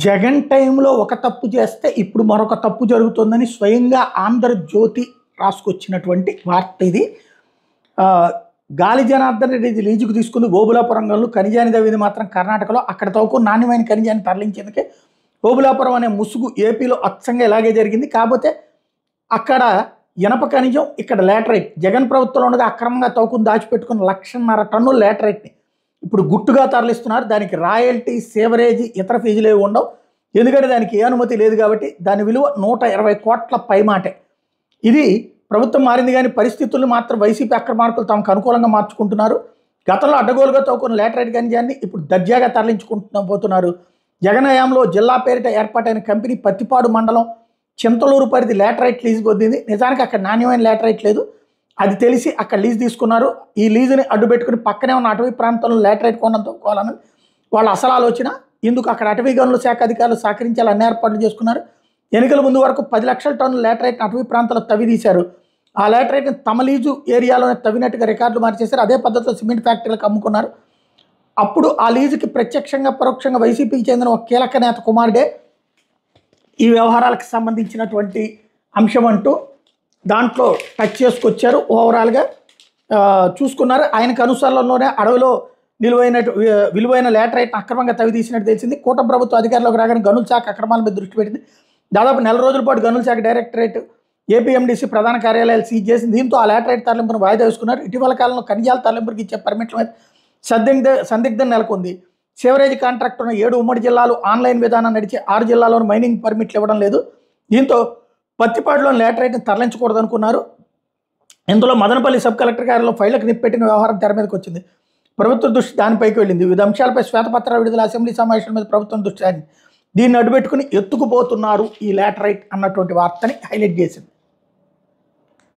జగన్ టైంలో ఒక తప్పు చేస్తే ఇప్పుడు మరొక తప్పు జరుగుతుందని స్వయంగా ఆంధ్రజ్యోతి రాసుకొచ్చినటువంటి వార్త ఇది. గాలి జనార్దన్ రెడ్డి ఇది లీజుకు తీసుకుంది ఓబులాపురం గనులు, ఖనిజాన్ని తవ్వింది మాత్రం కర్ణాటకలో. అక్కడ తవ్వుకు నాణ్యమైన ఖనిజాన్ని తరలించేందుకే ఓబులాపురం అనే ముసుగు ఏపీలో అచ్చంగా ఇలాగే జరిగింది. కాకపోతే అక్కడ ఇనప ఖనిజం, ఇక్కడ లాటరైట్. జగన్ ప్రభుత్వంలో ఉండగా అక్రమంగా తవ్వుకుని దాచిపెట్టుకున్న 1.5 టన్నుల లాటరైట్ని ఇప్పుడు గుట్టుగా తరలిస్తున్నారు. దానికి రాయల్టీ, సేవరేజీ, ఇతర ఫీజులు ఏవి ఉండవు. ఎందుకంటే దానికి ఏ అనుమతి లేదు కాబట్టి దాని విలువ 120 కోట్ల పైమాటే. ఇది ప్రభుత్వం మారింది కానీ పరిస్థితులు మాత్రం వైసీపీ అక్రమార్కులు తమకు అనుకూలంగా మార్చుకుంటున్నారు. గతంలో అడ్డగోలుగా తవ్వుకున్న లాటరైట్ ఖనిజాన్ని ఇప్పుడు దర్జాగా తరలించుకుంటూ జగన్ హయాంలో జిల్లా పేరిట ఏర్పాటైన కంపెనీ పత్తిపాడు మండలం చింతలూరు పరిధి లాటరైట్ లీజు పొందింది. నిజానికి అక్కడ నాణ్యమైన లాటరైట్ లేదు, అది తెలిసి అక్కడ లీజు తీసుకున్నారు. ఈ లీజుని అడ్డుపెట్టుకుని పక్కనే ఉన్న అటవీ ప్రాంతంలో లాటరైట్ కొండను తవ్వుకోవాలని వాళ్ళ అసలు ఆలోచన. ఇందుకు అక్కడ అటవీ గనుల శాఖ అధికారులు సహకరించాలి అన్ని ఏర్పాట్లు చేసుకున్నారు. ఎన్నికల ముందు వరకు 10 లక్షల టన్నుల లాటరైట్ని అటవీ ప్రాంతాల్లో తవ్వి తీశారు. ఆ లాటరైట్ని తమ లీజు ఏరియాలోనే తవ్వినట్టుగా రికార్డులు మార్చేశారు. అదే పద్ధతిలో సిమెంట్ ఫ్యాక్టరీలకు అమ్ముకున్నారు. అప్పుడు ఆ లీజుకి ప్రత్యక్షంగా పరోక్షంగా వైసీపీకి చెందిన ఒక కీలక నేత కుమారుడే ఈ వ్యవహారాలకు సంబంధించినటువంటి అంశం అంటూ దాంట్లో టచ్ చేసుకొచ్చారు. ఓవరాల్గా చూసుకున్నారు. ఆయనకు అనుసరణలోనే అడవిలో విలువైన లాటరైట్ని అక్రమంగా తవ్వి తీసినట్టు తెలిసింది. కూటమి ప్రభుత్వం అధికారంలోకి రాగానే గనుల శాఖ అక్రమాల మీద దృష్టి పెట్టింది. దాదాపు 4 రోజుల పాటు గనుల శాఖ డైరెక్టరేట్, ఏపీఎండీసీ ప్రధాన కార్యాలయాలు సీజ్ చేసింది. దీంతో ఆ లాటరైట్ తరలింపును వాయిదా వేసుకున్నారు. ఇటీవల కాలంలో ఖనిజాల తరలింపుకి ఇచ్చే పర్మిట్ల మీద సందిగ్ధం నెలకొంది. సేవరేజ్ కాంట్రాక్ట్ ఉన్న 7 ఉమ్మడి జిల్లాలు ఆన్లైన్ విధానం నడిచే 6 జిల్లాల్లోని మైనింగ్ పర్మిట్లు ఇవ్వడం లేదు. దీంతో పత్తిపాడులోని లాటరైట్ని తరలించకూడదు అనుకున్నారు. ఇందులో మదనపల్లి సబ్ కలెక్టర్ కార్యాలయంలో ఫైళ్లకు నిప్పెట్టిన వ్యవహారం తెర మీదకి వచ్చింది. ప్రభుత్వ దృష్టి దానిపైకి వెళ్ళింది. వివిధ అంశాలపై శ్వేతపత్రాలు విడుదల, అసెంబ్లీ సమావేశాల మీద ప్రభుత్వం దృష్టి సారింది. దీన్ని అడ్డుపెట్టుకుని ఎత్తుకుపోతున్నారు ఈ లాటరైట్ అన్నటువంటి వార్తని హైలైట్ చేసింది.